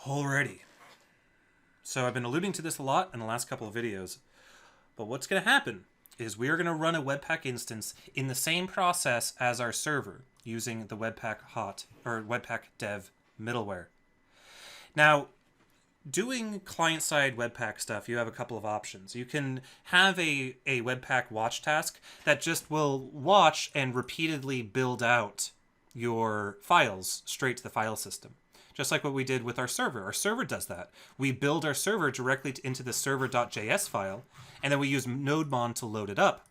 Alrighty. So I've been alluding to this a lot in the last couple of videos, but what's going to happen is we are going to run a Webpack instance in the same process as our server using the Webpack Webpack Dev middleware. Now, doing client-side Webpack stuff, you have a couple of options. You can have a Webpack watch task that just will watch and repeatedly build out your files straight to the file system. Just like what we did with our server. Our server does that. We build our server directly into the server.js file, and then we use nodemon to load it up.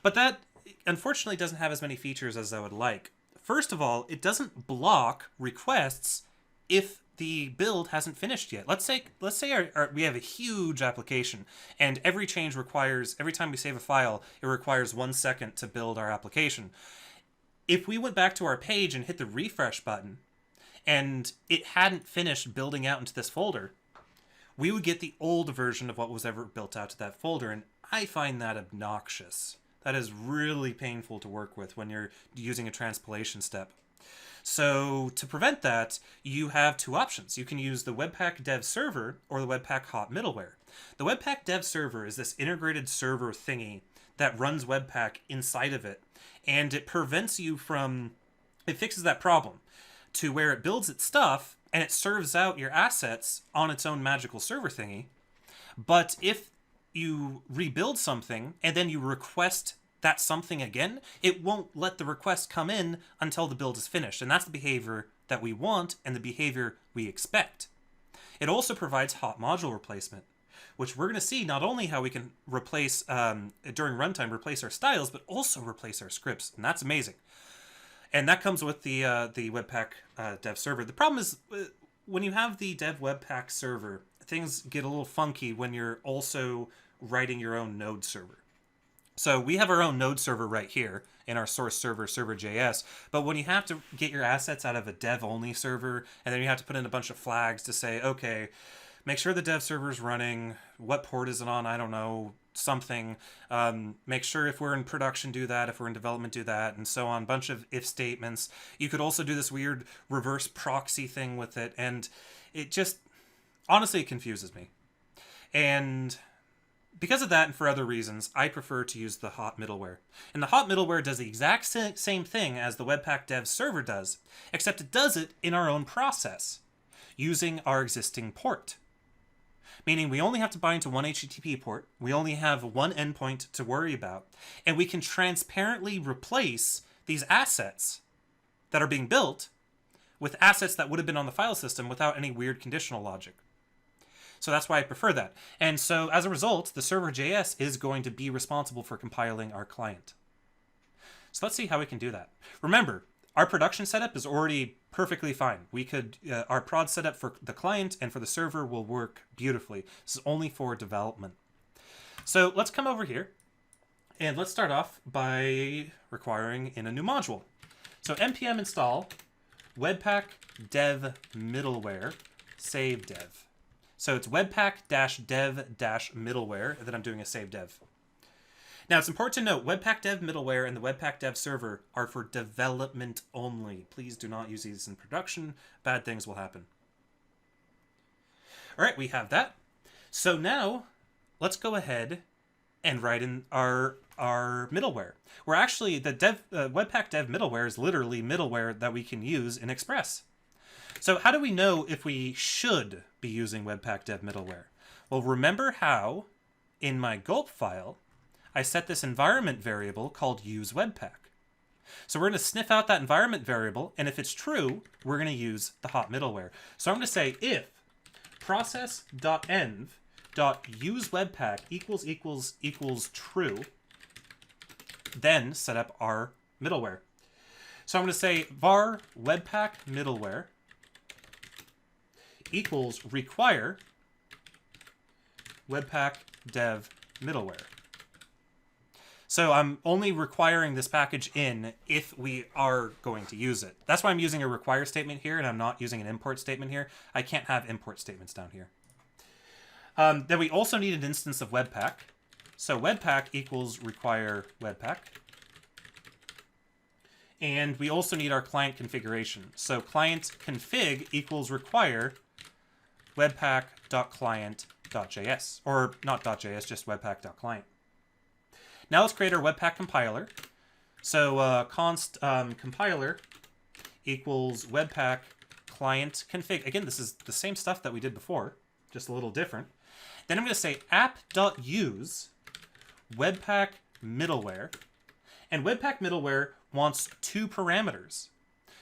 But that, unfortunately, doesn't have as many features as I would like. First of all, it doesn't block requests if the build hasn't finished yet. Let's say we have a huge application, and every change requires, every time we save a file, it requires 1 second to build our application. If we went back to our page and hit the refresh button, and it hadn't finished building out into this folder, we would get the old version of what was ever built out to that folder, and I find that obnoxious. That is really painful to work with when you're using a transpilation step. So to prevent that, you have two options. You can use the Webpack Dev Server or the Webpack Hot middleware. The Webpack Dev Server is this integrated server thingy that runs Webpack inside of it, and it prevents you from, it fixes that problem to where it builds its stuff and it serves out your assets on its own magical server thingy. But if you rebuild something and then you request that something again, it won't let the request come in until the build is finished. And that's the behavior that we want and the behavior we expect. It also provides hot module replacement, which we're going to see not only how we can replace, during runtime, replace our styles, but also replace our scripts. And that's amazing. And that comes with the Webpack Dev Server. The problem is when you have the Dev Webpack Server, things get a little funky when you're also writing your own node server. So we have our own node server right here in our source server, server.js. But when you have to get your assets out of a dev-only server, and then you have to put in a bunch of flags to say, okay, make sure the dev server is running, what port is it on, I don't know, something, make sure if we're in production do that, if we're in development do that, and so on. Bunch of if statements. You could also do this weird reverse proxy thing with it, and it just, honestly, it confuses me. And because of that and for other reasons, I prefer to use the hot middleware. And the hot middleware does the exact same thing as the Webpack Dev Server does, except it does it in our own process, using our existing port. Meaning we only have to bind to one HTTP port, we only have one endpoint to worry about, and we can transparently replace these assets that are being built with assets that would have been on the file system without any weird conditional logic. So that's why I prefer that. And so as a result, the server.js is going to be responsible for compiling our client. So let's see how we can do that. Remember, our production setup is already perfectly fine. We could, our prod setup for the client and for the server will work beautifully. This is only for development. So let's come over here and let's start off by requiring in a new module. So npm install webpack dev middleware save dev. So it's webpack-dev-middleware that I'm doing a save dev. Now, it's important to note, Webpack Dev Middleware and the Webpack Dev Server are for development only. Please do not use these in production. Bad things will happen. All right, we have that. So now, let's go ahead and write in our middleware. We're actually, the Webpack Dev Middleware is literally middleware that we can use in Express. So how do we know if we should be using Webpack Dev Middleware? Well, remember how in my gulp file, I set this environment variable called useWebpack. So we're going to sniff out that environment variable, and if it's true, we're going to use the hot middleware. So I'm going to say if process.env.useWebpack equals true, then set up our middleware. So I'm going to say var webpack middleware equals require webpack dev middleware. So I'm only requiring this package in if we are going to use it. That's why I'm using a require statement here and I'm not using an import statement here. I can't have import statements down here. Then we also need an instance of Webpack. So Webpack equals require Webpack. And we also need our client configuration. So client config equals require webpack.client.js, or not .js, just webpack.client. Now let's create our Webpack compiler. So const compiler equals Webpack client config. Again, this is the same stuff that we did before, just a little different. Then I'm going to say app.use Webpack middleware. And Webpack middleware wants two parameters.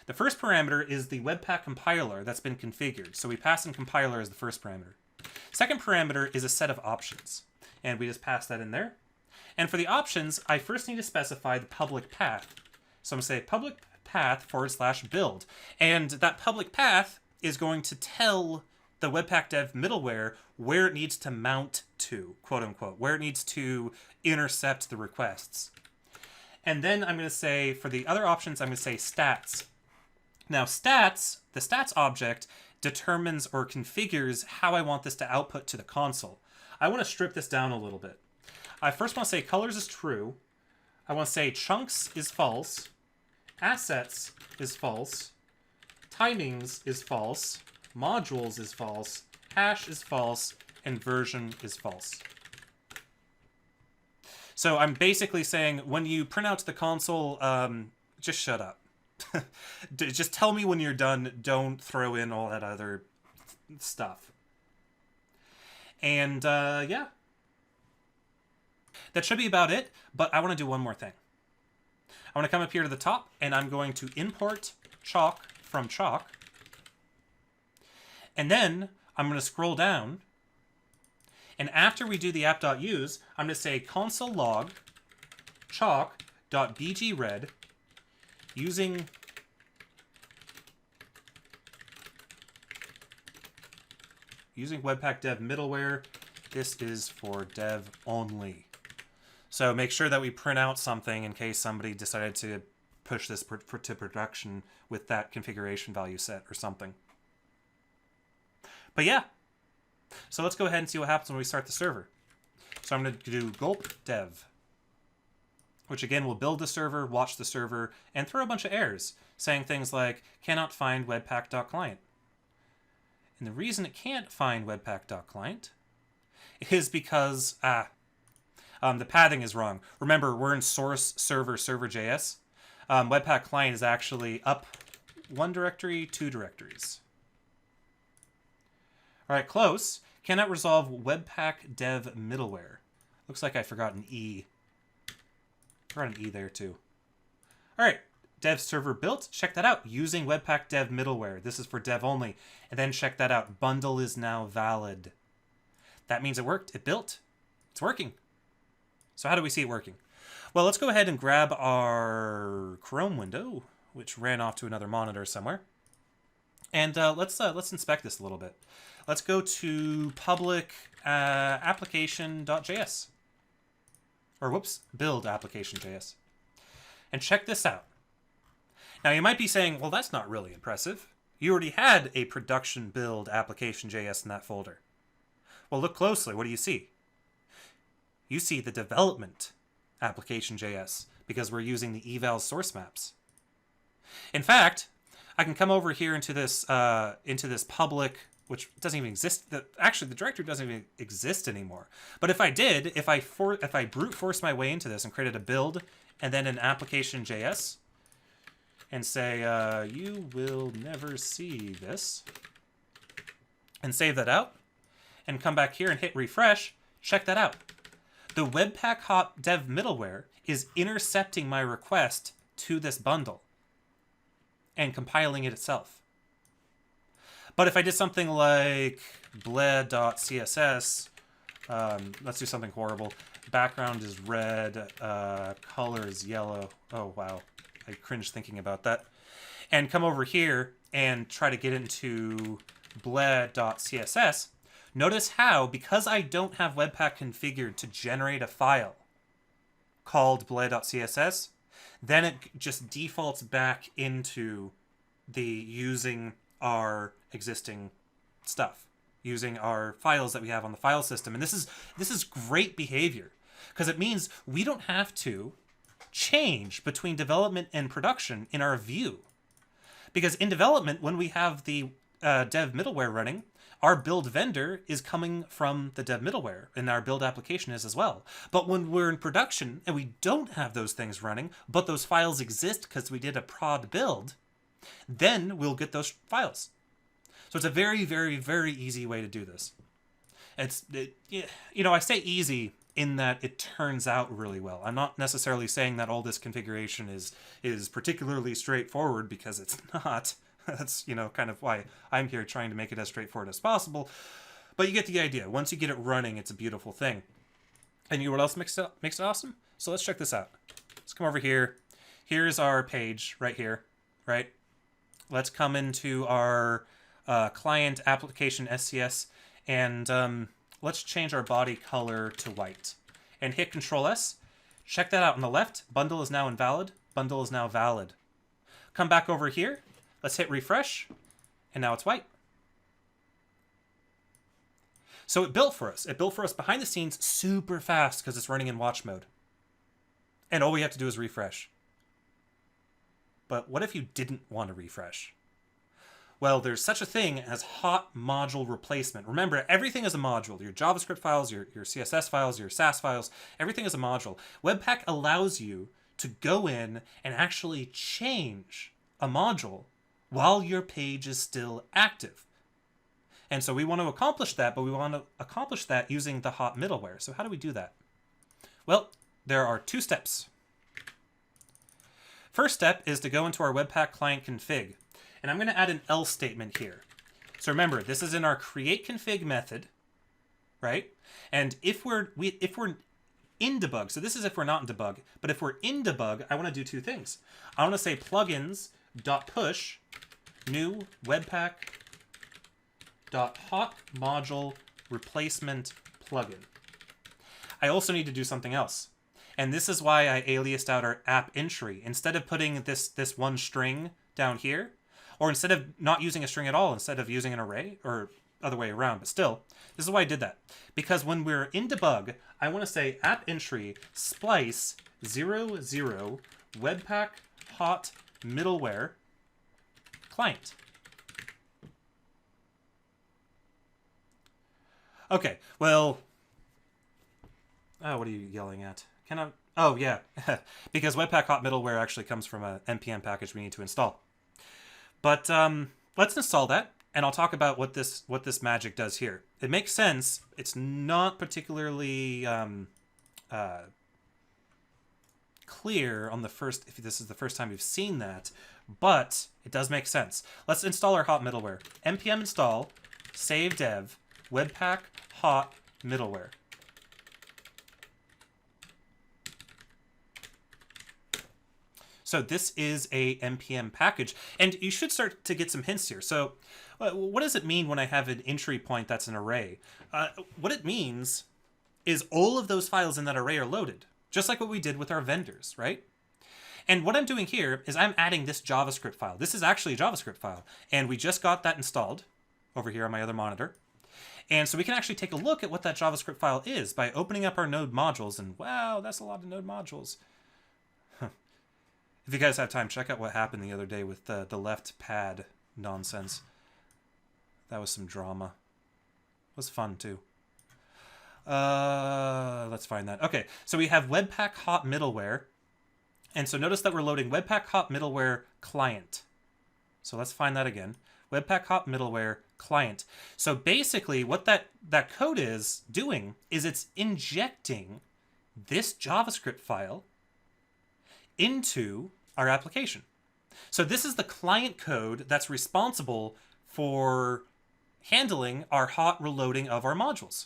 The first parameter is the Webpack compiler that's been configured. So we pass in compiler as the first parameter. Second parameter is a set of options. And we just pass that in there. And for the options, I first need to specify the public path. So I'm going to say public path / build. And that public path is going to tell the Webpack dev middleware where it needs to mount to, quote unquote, where it needs to intercept the requests. And then I'm going to say, for the other options, I'm going to say stats. Now stats, the stats object determines or configures how I want this to output to the console. I want to strip this down a little bit. I first want to say colors is true. I want to say chunks is false. Assets is false. Timings is false. Modules is false. Hash is false. And version is false. So I'm basically saying when you print out to the console, just shut up. Just tell me when you're done. Don't throw in all that other stuff. And yeah. That should be about it, but I want to do one more thing. I want to come up here to the top, and I'm going to import chalk from chalk. And then I'm going to scroll down. And after we do the app.use, I'm going to say console log chalk.bgred using Webpack dev middleware. This is for dev only. So make sure that we print out something in case somebody decided to push this to production with that configuration value set or something. But yeah. So let's go ahead and see what happens when we start the server. So I'm going to do gulp dev, which again will build the server, watch the server, and throw a bunch of errors, saying things like, cannot find webpack.client. And the reason it can't find webpack.client is because, the pathing is wrong. Remember, we're in source server server.js. Webpack client is actually up one directory, two directories. All right, close. Cannot resolve Webpack dev middleware. Looks like I forgot an E. Forgot an E there too. All right, dev server built. Check that out using Webpack dev middleware. This is for dev only. And then check that out. Bundle is now valid. That means it worked. It built. It's working. So how do we see it working? Well, let's go ahead and grab our Chrome window, which ran off to another monitor somewhere. And let's inspect this a little bit. Let's go to public application.js. Or whoops, build application.js. And check this out. Now you might be saying, well, that's not really impressive. You already had a production build application.js in that folder. Well, look closely. What do you see? You see the development application.js because we're using the eval source maps. In fact, I can come over here into this public, which doesn't even exist. Actually, the directory doesn't even exist anymore. But if I did, if I brute force my way into this and created a build and then an application.js and say, you will never see this, and save that out, and come back here and hit refresh, check that out. The Webpack hop dev middleware is intercepting my request to this bundle and compiling it itself. But if I did something like bled.css, let's do something horrible. Background is red, color is yellow. Oh, wow. I cringe thinking about that. And come over here and try to get into bled.css. Notice how, because I don't have Webpack configured to generate a file called bled.css, then it just defaults back into the using our existing stuff, using our files that we have on the file system. And this is great behavior because it means we don't have to change between development and production in our view. Because in development, when we have the dev middleware running, our build vendor is coming from the dev middleware, and our build application is as well. But when we're in production and we don't have those things running, but those files exist because we did a prod build, then we'll get those files. So it's a very, very, very easy way to do this. I say easy in that it turns out really well. I'm not necessarily saying that all this configuration is particularly straightforward, because it's not. That's, kind of why I'm here, trying to make it as straightforward as possible. But you get the idea. Once you get it running, it's a beautiful thing. And you know what else makes it awesome? So let's check this out. Let's come over here. Here's our page right here, right? Let's come into our client application SCS, and let's change our body color to white. And hit Control S. Check that out on the left. Bundle is now invalid. Bundle is now valid. Come back over here. Let's hit refresh, and now it's white. So it built for us. It built for us behind the scenes super fast because it's running in watch mode. And all we have to do is refresh. But what if you didn't want to refresh? Well, there's such a thing as hot module replacement. Remember, everything is a module. Your JavaScript files, your CSS files, your Sass files, everything is a module. Webpack allows you to go in and actually change a module while your page is still active. And so we want to accomplish that, but we want to accomplish that using the hot middleware. So how do we do that? Well, there are 2 steps. First step is to go into our Webpack client config. And I'm going to add an else statement here. So remember, this is in our create config method, right? And if we're in debug, so this is if we're not in debug, but if we're in debug, I want to do 2 things. I want to say plugins.push new webpack.hot module replacement plugin. I also need to do something else. And this is why I aliased out our app entry. Instead of putting this one string down here, or instead of not using a string at all, instead of using an array, or other way around, but still, this is why I did that. Because when we're in debug, I want to say app entry splice 00 webpack hot middleware client. Okay, well, what are you yelling at? Can I? Oh, yeah, because Webpack hot middleware actually comes from a npm package we need to install. But let's install that, and I'll talk about what this magic does here. It makes sense. It's not particularly clear on the first, if this is the first time you've seen that, but it does make sense. Let's install our hot middleware. npm install save dev webpack hot middleware. So this is a npm package, and you should start to get some hints here. So what does it mean when I have an entry point that's an array? What it means is all of those files in that array are loaded, just like what we did with our vendors, right? And what I'm doing here is I'm adding this JavaScript file. This is actually a JavaScript file, and we just got that installed over here on my other monitor. And so we can actually take a look at what that JavaScript file is by opening up our node modules, and wow, that's a lot of node modules. If you guys have time, check out what happened the other day with the left pad nonsense. That was some drama. It was fun, too. Let's find that. Okay, so we have Webpack hot middleware. And so notice that we're loading Webpack hot middleware client. So let's find that again. Webpack hot middleware client. So basically what that code is doing is it's injecting this JavaScript file into our application. So this is the client code that's responsible for handling our hot reloading of our modules.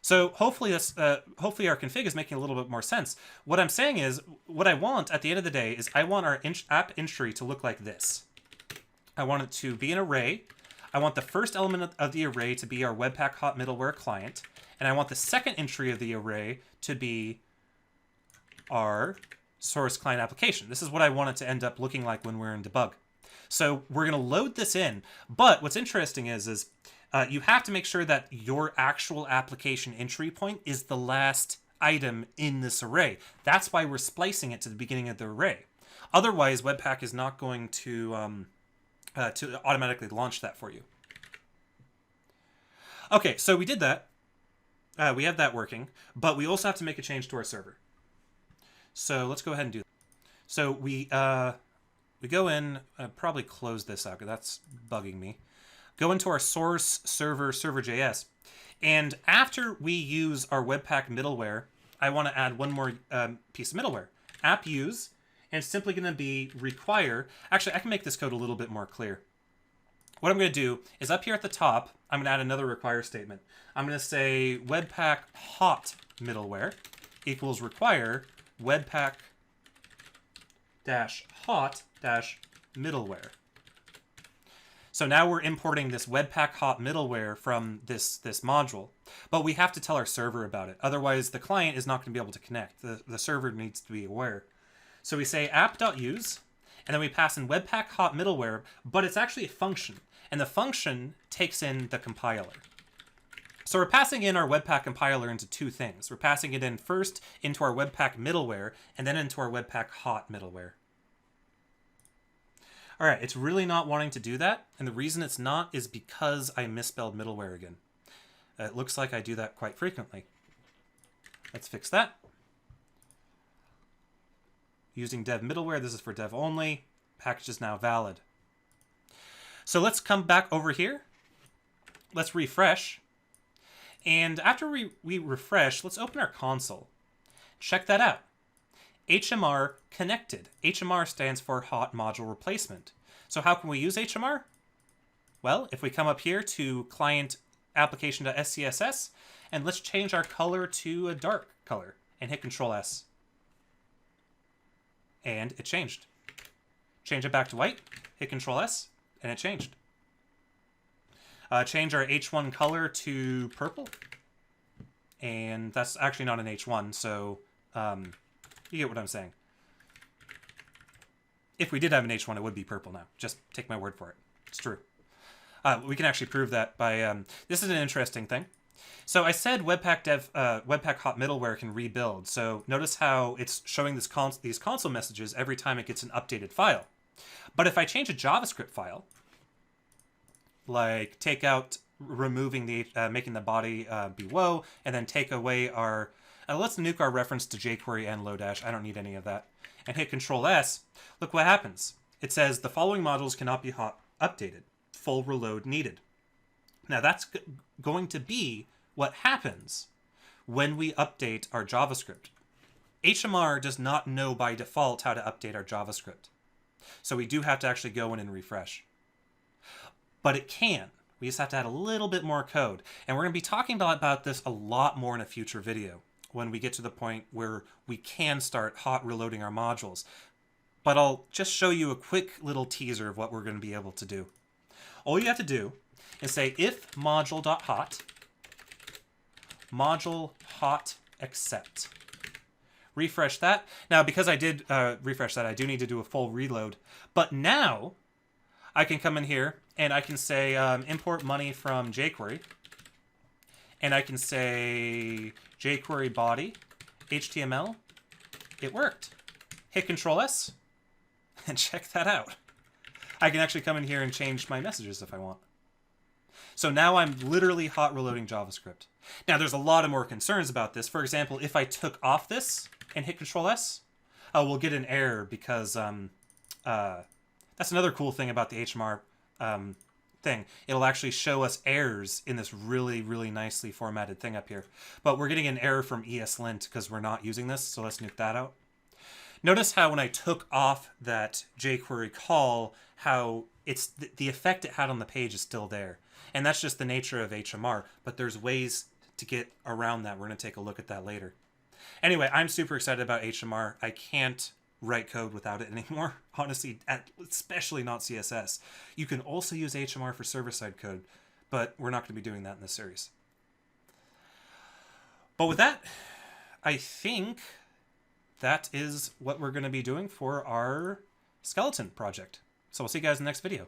So hopefully hopefully our config is making a little bit more sense. What I'm saying is, what I want at the end of the day is I want our app entry to look like this. I want it to be an array. I want the first element of the array to be our Webpack hot middleware client, and I want the second entry of the array to be our source client application. This is what I want it to end up looking like when we're in debug. So we're going to load this in, but what's interesting is you have to make sure that your actual application entry point is the last item in this array. That's why we're splicing it to the beginning of the array. Otherwise, Webpack is not going to to automatically launch that for you. Okay, so we did that. We have that working, but we also have to make a change to our server. So let's go ahead and do that. So we go in, probably close this out because that's bugging me. Go into our source server.js. And after we use our Webpack middleware, I want to add one more piece of middleware. App use, and it's simply going to be require. Actually, I can make this code a little bit more clear. What I'm going to do is up here at the top, I'm going to add another require statement. I'm going to say Webpack hot middleware equals require Webpack hot middleware. So now we're importing this Webpack hot middleware from this module, but we have to tell our server about it. Otherwise, the client is not going to be able to connect. The server needs to be aware. So we say app.use, and then we pass in Webpack hot middleware, but it's actually a function, and the function takes in the compiler. So we're passing in our Webpack compiler into two things. We're passing it in first into our Webpack middleware, and then into our Webpack hot middleware. All right, it's really not wanting to do that, and the reason it's not is because I misspelled middleware again. It looks like I do that quite frequently. Let's fix that. Using dev middleware, this is for dev only. Package is now valid. So let's come back over here. Let's refresh. And after we refresh, let's open our console. Check that out. HMR connected. HMR stands for hot module replacement. So how can we use HMR? Well, if we come up here to client application.scss, and let's change our color to a dark color and hit Control S. And it changed. Change it back to white, hit Control S, and it changed. Change our H1 color to purple. And that's actually not an H1, so you get what I'm saying. If we did have an H1, it would be purple now. Just take my word for it. It's true. We can actually prove that by... this is an interesting thing. So I said Webpack hot middleware can rebuild. So notice how it's showing these console messages every time it gets an updated file. But if I change a JavaScript file, like take out removing the making the body be woe, and then take away our let's nuke our reference to jQuery and Lodash. I don't need any of that. And hit Control S. Look what happens. It says the following modules cannot be hot updated. Full reload needed. Now that's going to be what happens when we update our JavaScript. HMR does not know by default how to update our JavaScript. So we do have to actually go in and refresh. But it can. We just have to add a little bit more code. And we're going to be talking about this a lot more in a future video when we get to the point where we can start hot reloading our modules. But I'll just show you a quick little teaser of what we're going to be able to do. All you have to do is say if module.hot, module hot accept. Refresh that. Now, because I did refresh that, I do need to do a full reload. But now I can come in here and I can say import money from jQuery. And I can say jQuery body, HTML. It worked. Hit Control S and check that out. I can actually come in here and change my messages if I want. So now I'm literally hot reloading JavaScript. Now there's a lot of more concerns about this. For example, if I took off this and hit Control S, we'll get an error because that's another cool thing about the HMR thing. It'll actually show us errors in this really, really nicely formatted thing up here. But we're getting an error from ESLint because we're not using this, so let's nuke that out. Notice how when I took off that jQuery call, how it's the effect it had on the page is still there. And that's just the nature of HMR, but there's ways to get around that. We're going to take a look at that later. Anyway, I'm super excited about HMR. I can't write code without it anymore, honestly, especially not CSS. You can also use HMR for server-side code, but we're not going to be doing that in this series. But with that, I think that is what we're going to be doing for our skeleton project. So we'll see you guys in the next video.